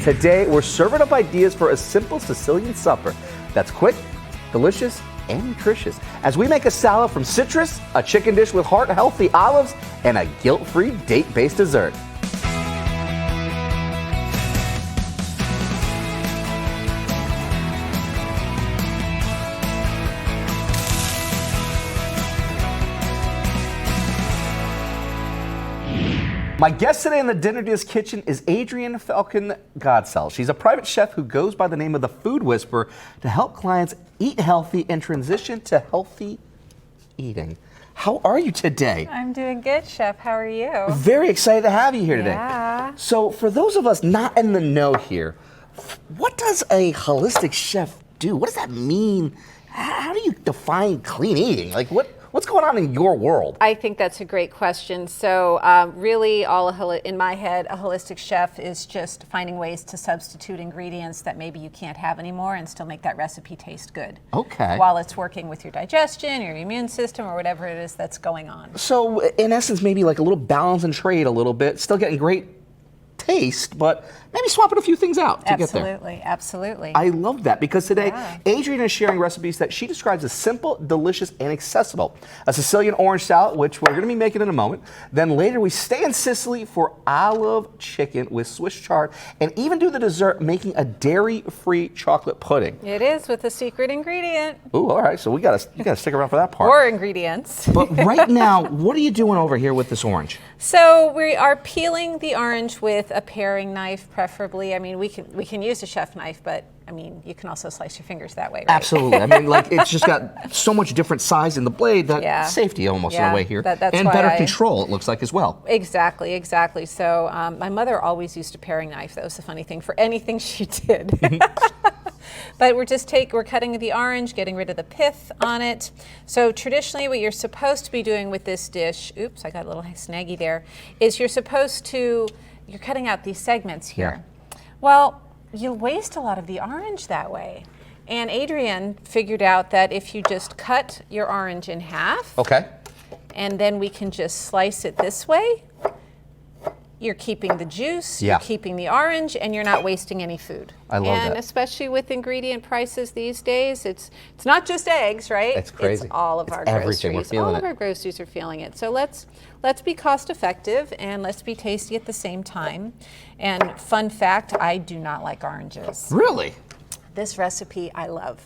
Today, we're serving up ideas for a simple Sicilian supper that's quick, delicious, and nutritious. As we make a salad from citrus, a chicken dish with heart-healthy olives, and a guilt-free date-based dessert. My guest today in the Dinner Deals kitchen is Adrienne Falcon Godsell. She's a private chef who goes by the name of the Food Whisperer to help clients eat healthy and transition to healthy eating. How are you today? I'm doing good, Chef. How are you? Very excited to have you here today. Yeah. So for those of us not in the know here, what does a holistic chef do? What does that mean? How do you define clean eating? Like what's going on in your world? I think that's a great question. So really, in my head, a holistic chef is just finding ways to substitute ingredients that maybe you can't have anymore and still make that recipe taste good. Okay. While it's working with your digestion, your immune system, or whatever it is that's going on. So in essence, maybe like a little balance and trade a little bit, still getting great taste, but maybe swapping a few things out to get there. Absolutely, absolutely. I love that because today, Adrienne is sharing recipes that she describes as simple, delicious, and accessible. A Sicilian orange salad, which we're going to be making in a moment. Then later, we stay in Sicily for olive chicken with Swiss chard, and even do the dessert making a dairy-free chocolate pudding. It is with a secret ingredient. Ooh, all right. So you got to stick around for that part. Or ingredients. But right now, what are you doing over here with this orange? So we are peeling the orange with a paring knife, preferably. I mean, we can use a chef knife, but I mean, you can also slice your fingers that way, right? Absolutely. I mean, like it's just got so much different size in the blade that safety almost in a way here, that's and better control it looks like as well. Exactly, exactly. So my mother always used a paring knife. That was the funny thing for anything she did. But we're cutting the orange, getting rid of the pith on it. So traditionally what you're supposed to be doing with this dish, oops, I got a little snaggy there, is you're cutting out these segments here. Yeah. Well, you'll waste a lot of the orange that way. And Adrienne figured out that if you just cut your orange in half, and then we can just slice it this way, you're keeping the juice, you're keeping the orange, and you're not wasting any food. I love that. And especially with ingredient prices these days, it's not just eggs, right? It's crazy. It's all of our everything. groceries. We're feeling all of our groceries are feeling it. So let's be cost effective and let's be tasty at the same time. And fun fact, I do not like oranges. Really? This recipe I love.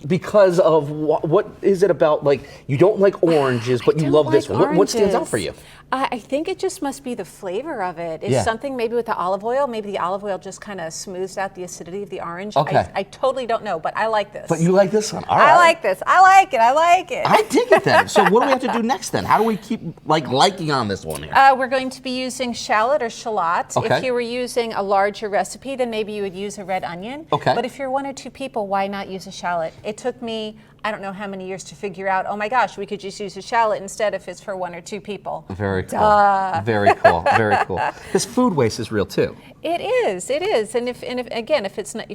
Because of what is it about? Like you don't like oranges, but you love this one. What stands out for you? I think it just must be the flavor of it. It's something maybe with the olive oil. Maybe the olive oil just kind of smooths out the acidity of the orange. I totally don't know, but I like this. But you like this one? All right. I like this. I like it. I like it. I dig it then. So what do we have to do next then? How do we keep liking on this one here? We're going to be using shallot or shallot. If you were using a larger recipe, then maybe you would use a red onion. But if you're one or two people, why not use a shallot? It took me, I don't know how many years to figure out, oh my gosh, we could just use a shallot instead if it's for one or two people. Very cool. Very cool. Very cool. Because food waste is real too. It is. It is. And if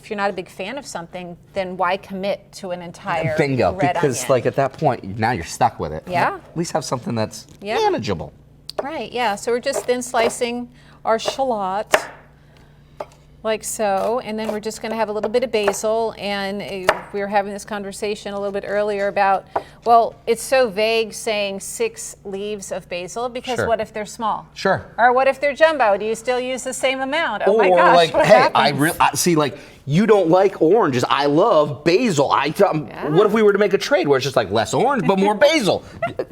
you're not a big fan of something, then why commit to an entire bingo? Red because onion? like at that point, now you're stuck with it. Yeah. At least have something that's manageable. Right. Yeah. So we're just thin slicing our shallot. Like so, and then we're just going to have a little bit of basil, and we were having this conversation a little bit earlier about, well, it's so vague saying 6 leaves of basil, because what if they're small? Sure. Or what if they're jumbo? Do you still use the same amount? Oh my or gosh, like, what hey, happens? I see, like, you don't like oranges. I love basil. What if we were to make a trade where it's just like less orange, but more basil?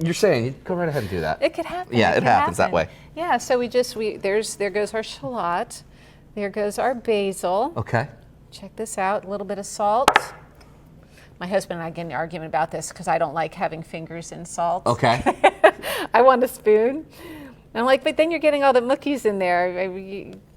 You're saying, you go right ahead and do that. It could happen. Yeah, it happens that way. Yeah, so there goes our shallot. There goes our basil. Okay. Check this out, a little bit of salt. My husband and I get in an argument about this because I don't like having fingers in salt. Okay. I want a spoon. And I'm like, but then you're getting all the mookies in there.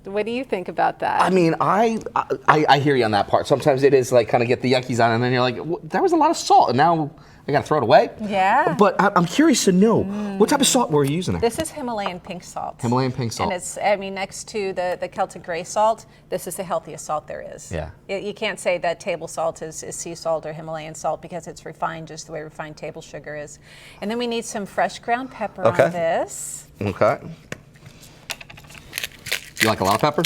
What do you think about that? I mean, I hear you on that part. Sometimes it is like kind of get the yuckies on, and then you're like, there was a lot of salt, and now I got to throw it away? Yeah. But I'm curious to know, what type of salt were you using there? This is Himalayan pink salt. Himalayan pink salt. And it's, I mean, next to the Celtic gray salt, this is the healthiest salt there is. Yeah. You can't say that table salt is sea salt or Himalayan salt because it's refined just the way refined table sugar is. And then we need some fresh ground pepper on this. Okay. You like a lot of pepper?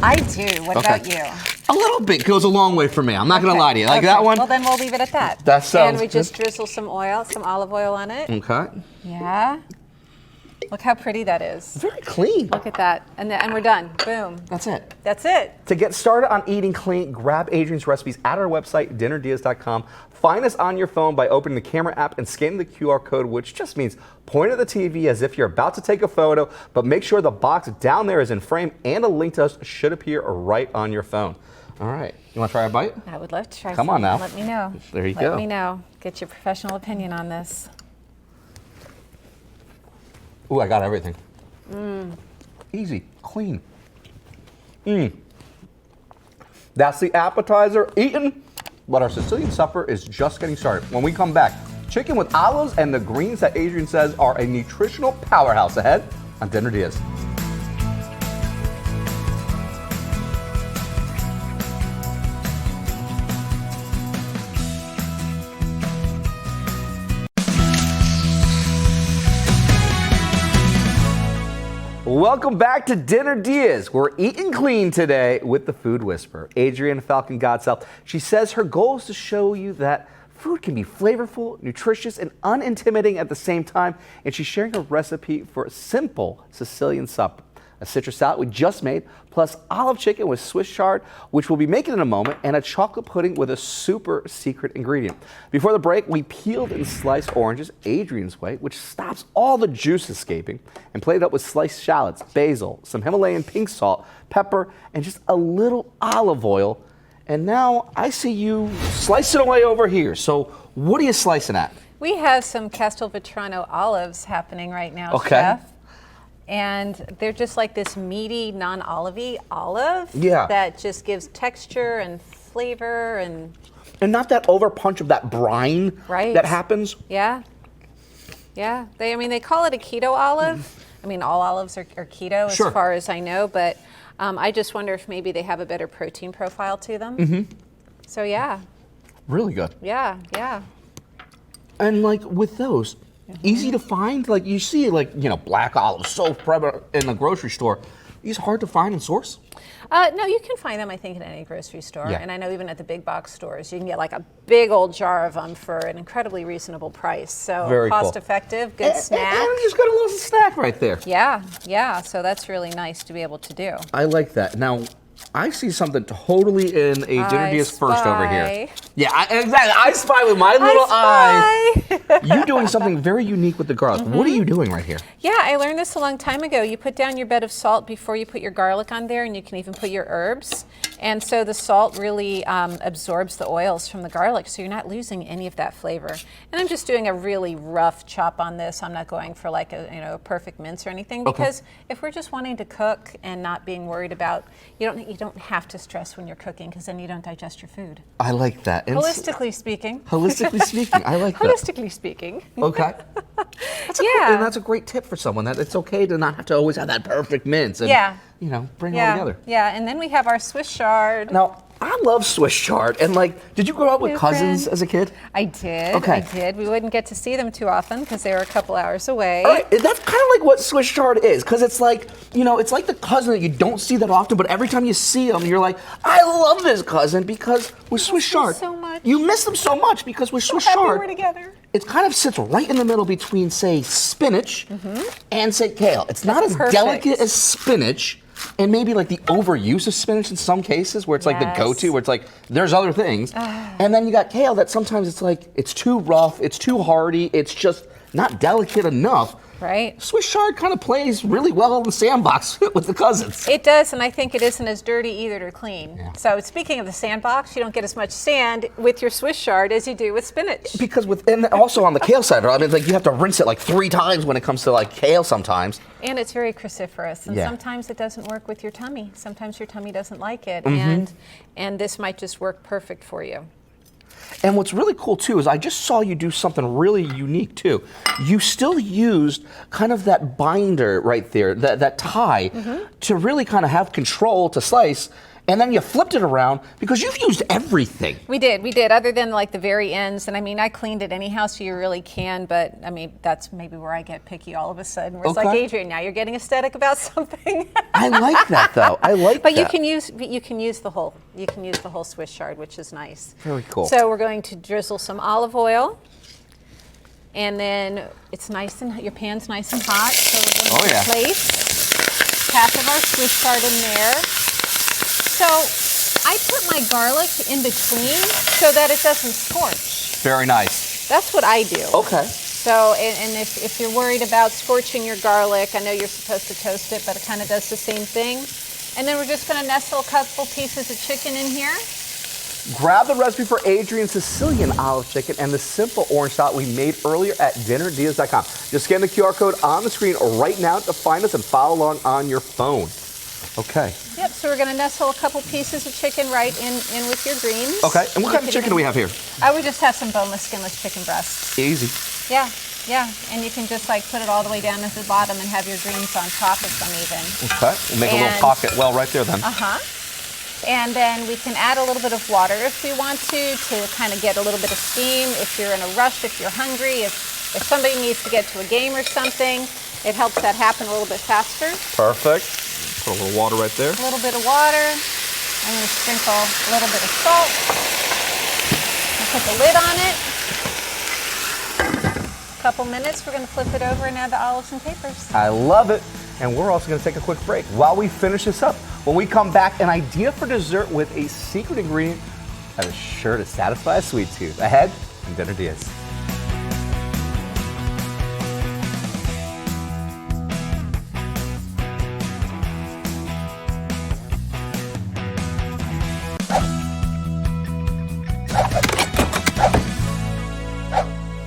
I do. What about you? A little bit goes a long way for me. I'm not going to lie to you. Like that one? Well, then we'll leave it at that. That sounds And we just good. drizzle some oil, some olive oil on it. Okay. Yeah. Look how pretty that is. Very clean. Look at that. And we're done. Boom. That's it. That's it. To get started on eating clean, grab Adrian's recipes at our website, dinnerdiaz.com. Find us on your phone by opening the camera app and scanning the QR code, which just means point at the TV as if you're about to take a photo, but make sure the box down there is in frame and a link to us should appear right on your phone. All right. You want to try a bite? I would love to try Come some. on now. Let me know. There you Let go. me know. Get your professional opinion on this. Ooh, I got everything. Easy, clean. That's the appetizer eaten, but our Sicilian supper is just getting started. When we come back, chicken with olives and the greens that Adrian says are a nutritional powerhouse ahead on Dinner Diaz. Welcome back to Dinner Diaz. We're eating clean today with the Food Whisperer, Adrian Falcon Godself. She says her goal is to show you that food can be flavorful, nutritious, and unintimidating at the same time. And she's sharing a recipe for a simple Sicilian supper. A citrus salad we just made, plus olive chicken with Swiss chard, which we'll be making in a moment, and a chocolate pudding with a super secret ingredient. Before the break, we peeled and sliced oranges Adrian's way, which stops all the juice escaping, and played it up with sliced shallots, basil, some Himalayan pink salt, pepper, and just a little olive oil. And now I see you slicing away over here. So what are you slicing at? We have some Castelvetrano olives happening right now, Okay. Chef. And they're just like this meaty, non-olivey olive that just gives texture and flavor and not that over punch of that brine that happens. Yeah. They call it a keto olive. I mean, all olives are keto as far as I know, but I just wonder if maybe they have a better protein profile to them. So yeah. Really good. Yeah. And like with those, easy to find. Like you see, black olives so prevalent in the grocery store. These hard to find and source. No, you can find them, I think, in any grocery store. Yeah. And I know even at the big box stores, you can get like a big old jar of them for an incredibly reasonable price. So Very cool. cost effective, good snack. And you just got a little snack right there. Yeah. So that's really nice to be able to do. I like that. Now, I see something totally in a Dinner Diaz first over here. Yeah, exactly. I spy with my little eyes. You doing something very unique with the garlic. What are you doing right here? Yeah, I learned this a long time ago. You put down your bed of salt before you put your garlic on there, and you can even put your herbs. And so the salt really absorbs the oils from the garlic, so you're not losing any of that flavor. And I'm just doing a really rough chop on this. I'm not going for like a perfect mince or anything, because if we're just wanting to cook and not being worried about, you don't have to stress when you're cooking, because then you don't digest your food. I like that. And Holistically speaking. Holistically speaking, I like that. Holistically speaking. Okay. And that's a great tip for someone, that it's okay to not have to always have that perfect mince and bring it all together. Yeah, and then we have our Swiss chard. Now, I love Swiss chard. And did you grow up with cousins as a kid? I did. Okay. I did. We wouldn't get to see them too often because they were a couple hours away. All right, that's kind of like what Swiss chard is, because it's like, it's like the cousin that you don't see that often, but every time you see them, you're like, I love this cousin, because with Swiss chard, so much. you miss them so much, because with Swiss chard, we're together. it kind of sits right in the middle between, say, spinach and, say, kale. It's not as delicate as spinach, and maybe like the overuse of spinach in some cases, where it's like the go-to, where it's like, there's other things. And then you got kale that sometimes it's like, it's too rough, it's too hardy, it's just not delicate enough. Right. Swiss chard kind of plays really well in the sandbox with the cousins. It does, and I think it isn't as dirty either to clean. Yeah. So speaking of the sandbox, you don't get as much sand with your Swiss chard as you do with spinach. Because and also on the kale side, right? I mean, you have to rinse it 3 times when it comes to kale sometimes. And it's very cruciferous, and sometimes it doesn't work with your tummy. Sometimes your tummy doesn't like it, and this might just work perfect for you. And what's really cool too is I just saw you do something really unique too. You still used kind of that binder right there, that tie, to really kind of have control to slice. and then you flipped it around because you've used everything. We did, other than like the very ends. And I mean, I cleaned it anyhow, so you really can, but I mean, that's maybe where I get picky all of a sudden. Where it's like, Okay. Adrian, now you're getting aesthetic about something. I like that though. I like But that. you can use the whole Swiss chard, which is nice. Very cool. So we're going to drizzle some olive oil, and then it's nice and your pan's nice and hot. So we're going to place half of our Swiss chard in there. So I put my garlic in between so that it doesn't scorch. Very nice. That's what I do. Okay. So, and if you're worried about scorching your garlic, I know you're supposed to toast it, but it kind of does the same thing. And then we're just going to nestle a couple pieces of chicken in here. Grab the recipe for Adrian's Sicilian olive chicken and the simple orange salad we made earlier at dinnerdiaz.com. Just scan the QR code on the screen right now to find us and follow along on your phone. Okay. Yep, so we're going to nestle a couple pieces of chicken right in with your greens. Okay, and what kind of chicken do we have here? I would just have some boneless, skinless chicken breasts. Easy. Yeah, and you can just like put it all the way down to the bottom and have your greens on top of them even. Okay, we'll make a little pocket well right there then. Uh-huh. And then we can add a little bit of water if we want to kind of get a little bit of steam. If you're in a rush, if you're hungry, if somebody needs to get to a game or something, it helps that happen a little bit faster. Perfect. Put a little water right there. A little bit of water. I'm going to sprinkle a little bit of salt. And put the lid on it. A couple minutes, we're going to flip it over and add the olives and capers. I love it. And we're also going to take a quick break while we finish this up. When we come back, an idea for dessert with a secret ingredient that is sure to satisfy a sweet tooth. Ahead on Dinner Diaz.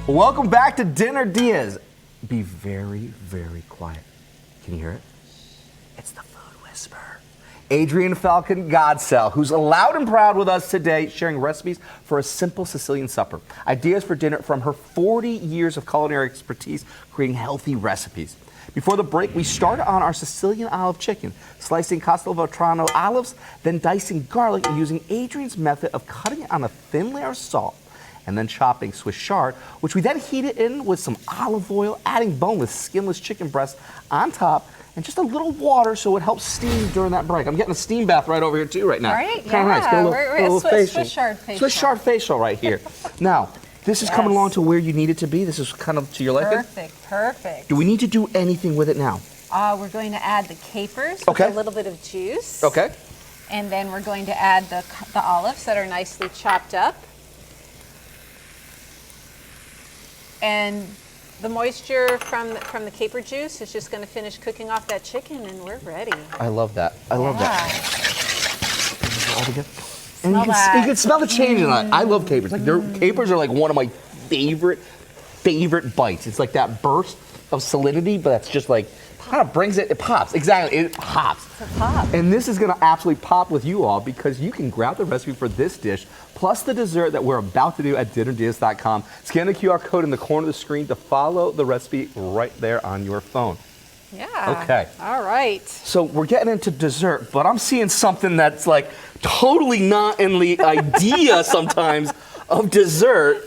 Welcome back to Dinner Diaz. Be very, very quiet. Can you hear it? It's the food whisperer. Adrian Falcon Godsell, who's loud and proud with us today, sharing recipes for a simple Sicilian supper. Ideas for dinner from her 40 years of culinary expertise, creating healthy recipes. Before the break, we started on our Sicilian olive chicken, slicing Castelvetrano olives, then dicing garlic and using Adrian's method of cutting it on a thin layer of salt, and then chopping Swiss chard, which we then heated in with some olive oil, adding boneless, skinless chicken breast on top, and just a little water so it helps steam during that break. I'm getting a steam bath right over here too right now. All right, Kinda nice. Get a little, we're a little facial. Swiss chard facial. Swiss chard facial right here. Now, this is coming Yes. along to where you need it to be. This is kind of to your liking. Perfect. Do we need to do anything with it now? We're going to add the capers Okay. with a little bit of juice. Okay. And then we're going to add the olives that are nicely chopped up. And the moisture from the caper juice is just going to finish cooking off that chicken, and we're ready. I love that. I love that. All together. And Smell you that. can smell the change in that. I love capers. Like capers are like one of my favorite bites. It's like that burst of salinity, but that's just like kind of brings it. It pops. Exactly. It pops. It's a pop. And this is going to absolutely pop with you all because you can grab the recipe for this dish plus the dessert that we're about to do at dinnerdiaz.com. Scan the QR code in the corner of the screen to follow the recipe right there on your phone. Yeah. Okay. All right. So we're getting into dessert, but I'm seeing something that's like totally not in the idea sometimes of dessert.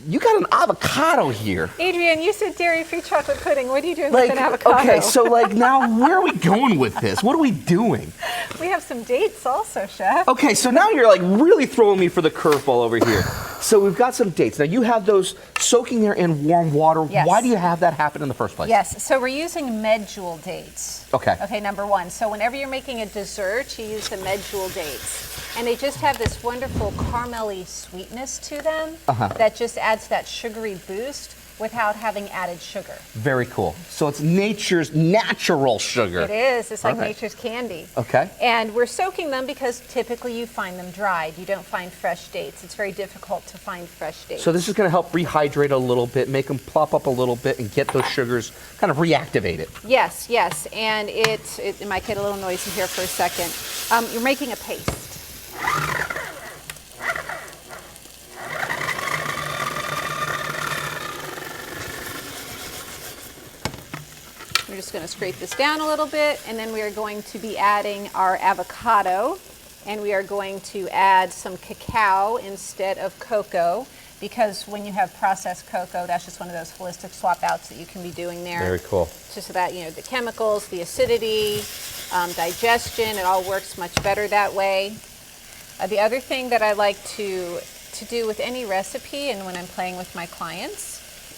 You got an avocado here. Adrian, you said dairy-free chocolate pudding. What are you doing with an avocado? Okay, so like now where are we going with this? What are we doing? We have some dates also, Chef. Okay, so now you're like really throwing me for the curveball over here. So we've got some dates. Now you have those soaking there in warm water. Yes. Why do you have that happen in the first place? Yes, so we're using medjool dates. Okay. Okay, number one. So whenever you're making a dessert, you use the medjool dates. And they just have this wonderful caramely sweetness to them that just adds that sugary boost without having added sugar. Very cool. So it's nature's natural sugar. It is. It's like Okay. nature's candy. Okay. And we're soaking them because typically you find them dried. You don't find fresh dates. It's very difficult to find fresh dates. So this is going to help rehydrate a little bit, make them plop up a little bit, and get those sugars kind of reactivated. Yes, yes. And it might get a little noisy here for a second. You're making a paste. We're just going to scrape this down a little bit, and then we are going to be adding our avocado and we are going to add some cacao instead of cocoa, because when you have processed cocoa, that's just one of those holistic swap outs that you can be doing there. Very cool. Just so that, the chemicals, the acidity, digestion, it all works much better that way. The other thing that I like to do with any recipe, and when I'm playing with my clients,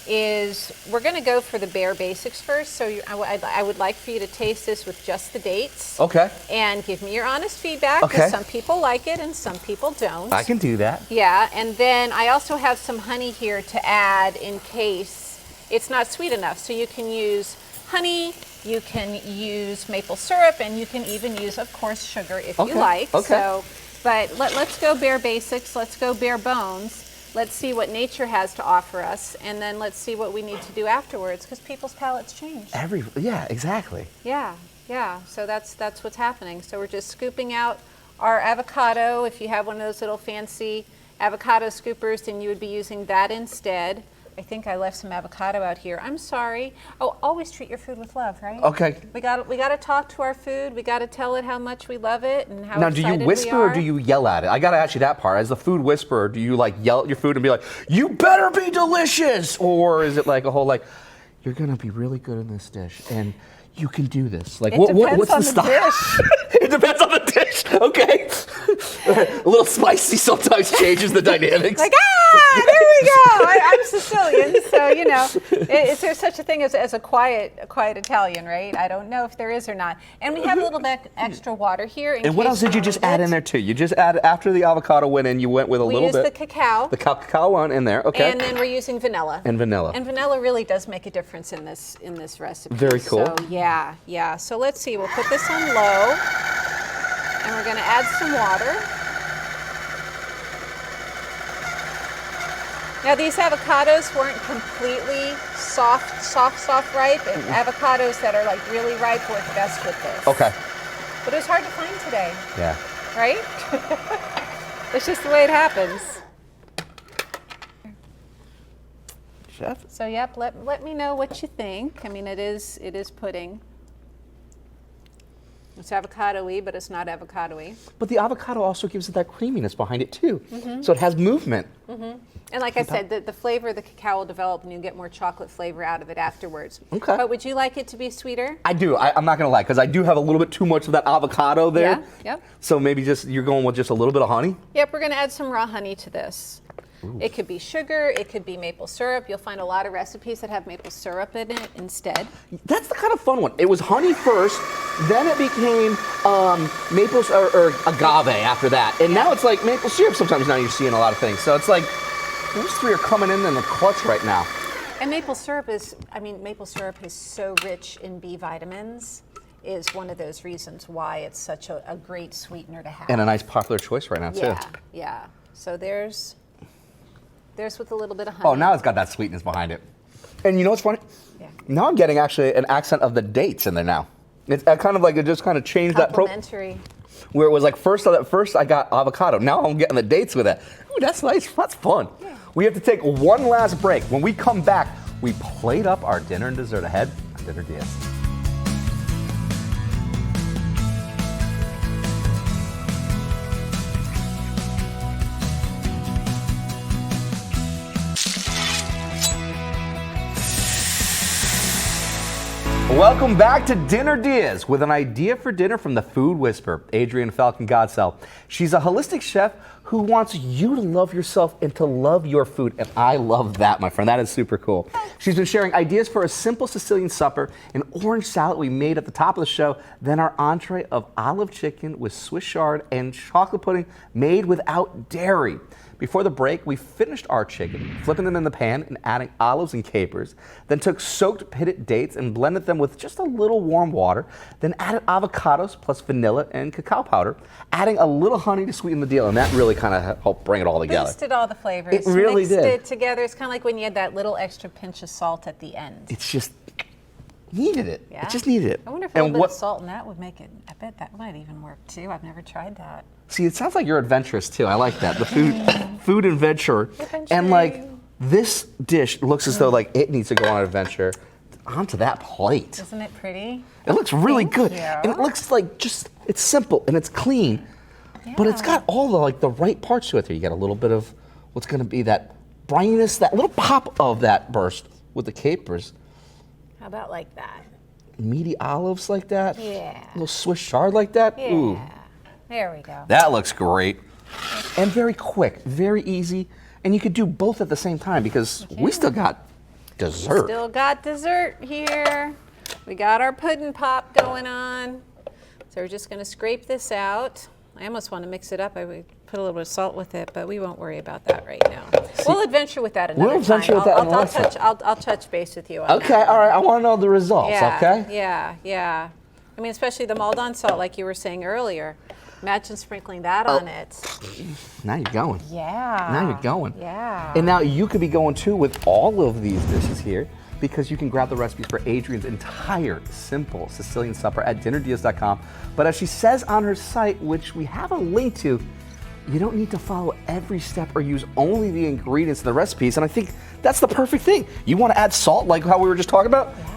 is we're going to go for the bare basics first. So I would like for you to taste this with just the dates. Okay. And give me your honest feedback, Okay. because some people like it and some people don't. I can do that. Yeah, and then I also have some honey here to add in case it's not sweet enough. So you can use honey, you can use maple syrup, and you can even use, of course, sugar if you like. Okay. So, but let's go bare basics, let's go bare bones. Let's see what nature has to offer us, and then let's see what we need to do afterwards, because people's palates change. Yeah, exactly. Yeah. So that's what's happening. So we're just scooping out our avocado. If you have one of those little fancy avocado scoopers, then you would be using that instead. I think I left some avocado out here. I'm sorry. Oh, always treat your food with love, right? Okay. We got to talk to our food. We got to tell it how much we love it and how Now, excited we are. do you whisper or do you yell at it? I gotta ask you that part. As the food whisperer, do you like yell at your food and be like, "You better be delicious," or is it like a whole like, "You're gonna be really good in this dish and you can do this"? Like, It what's depends the on the style? dish. It depends on the dish. Okay. A little spicy sometimes changes the dynamics. Like, there we go. I'm Sicilian, so is there such a thing as a quiet Italian, right? I don't know if there is or not. And we have a little bit extra water here. And what else did you just add in there too? You just added, after the avocado went in, you went with a little bit. We used the cacao. The cacao one in there, okay. And then we're using vanilla. And vanilla. And vanilla really does make a difference in this recipe. Very cool. So yeah. So let's see. We'll put this on low, and we're going to add some water. Now these avocados weren't completely soft ripe. Avocados that are like really ripe work best with this. Okay. But it was hard to find today, Yeah. right? It's just the way it happens. Chef? So yep, let me know what you think. I mean, it is pudding. It's avocado-y, but it's not avocado-y. But the avocado also gives it that creaminess behind it too. So it has movement. And like I said, the flavor of the cacao will develop, and you get more chocolate flavor out of it afterwards. Okay. But would you like it to be sweeter? I do. I'm not going to lie, because I do have a little bit too much of that avocado there. Yeah, yep. So maybe you're going with just a little bit of honey? Yep, we're going to add some raw honey to this. It could be sugar, it could be maple syrup. You'll find a lot of recipes that have maple syrup in it instead. That's the kind of fun one. It was honey first, then it became maple or agave after that. And now it's like maple syrup sometimes now you're seeing a lot of things. So it's like, those three are coming in the clutch right now. And maple syrup is so rich in B vitamins, is one of those reasons why it's such a great sweetener to have. And a nice popular choice right now too. Yeah. So there's with a little bit of honey. Oh, now it's got that sweetness behind it. And you know what's funny? Yeah. Now I'm getting actually an accent of the dates in there now. It's kind of like it just kind of changed that. Complimentary. Where it was like first I got avocado. Now I'm getting the dates with it. Ooh, that's nice. That's fun. Yeah. We have to take one last break. When we come back, we plate up our dinner and dessert ahead on Dinner Diaz. Welcome back to Dinner Diaz with an idea for dinner from the Food Whisperer, Adrienne Falcon Godsell. She's a holistic chef who wants you to love yourself and to love your food. And I love that, my friend. That is super cool. She's been sharing ideas for a simple Sicilian supper, an orange salad we made at the top of the show, then our entree of olive chicken with Swiss chard and chocolate pudding made without dairy. Before the break, we finished our chicken, flipping them in the pan and adding olives and capers, then took soaked pitted dates and blended them with just a little warm water, then added avocados plus vanilla and cacao powder, adding a little honey to sweeten the deal, and that really kind of helped bring it all together. Boosted all the flavors. It really Mixed did. it together. It's kind of like when you had that little extra pinch of salt at the end. It's just needed it. Yeah. It just needed it. I wonder if a little bit of salt in that would make it. I bet that might even work too. I've never tried that. See, it sounds like you're adventurous too. I like that. The food adventure. And like this dish looks as though like it needs to go on an adventure onto that plate. Isn't it pretty? It looks really good. you. And it looks like it's simple and it's clean. but it's got all the right parts to it. There, you get a little bit of what's going to be that brininess, that little pop of that burst with the capers. How about like that? Meaty olives like that. Yeah. A little Swiss chard like that. Yeah. Ooh, There we go. that looks great. And very quick, very easy. And you could do both at the same time because we still got dessert. Still got dessert here. We got our pudding pop going on. So we're just going to scrape this out. I almost want to mix it up. I would put a little bit of salt with it, but we won't worry about that right now. We'll adventure with that another We'll adventure time. with that another I'll touch base with you on Okay, that. all right. I want to know the results, Yeah, okay? yeah. I mean, especially the Maldon salt, like you were saying earlier. Imagine sprinkling that on it. Now you're going. Yeah. Now you're going. Yeah. And now you could be going too with all of these dishes here because you can grab the recipes for Adrienne's entire simple Sicilian supper at dinnerdias.com. But as she says on her site, which we have a link to, you don't need to follow every step or use only the ingredients in the recipes. And I think that's the perfect thing. You want to add salt like how we were just talking about? Yeah.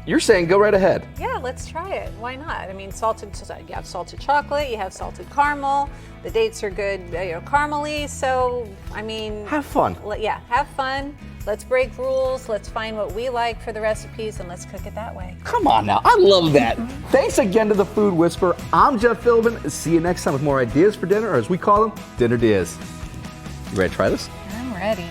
You're saying go right ahead. Yeah, let's try it. Why not? I mean, you have salted chocolate, you have salted caramel. The dates are good, caramely. So, I mean, Have fun. Yeah, have fun. Let's break rules. Let's find what we like for the recipes and let's cook it that way. Come on now. I love that. Thanks again to the Food Whisperer. I'm Jeff Philbin. See you next time with more ideas for dinner, or as we call them, Dinner Dias. You ready to try this? I'm ready.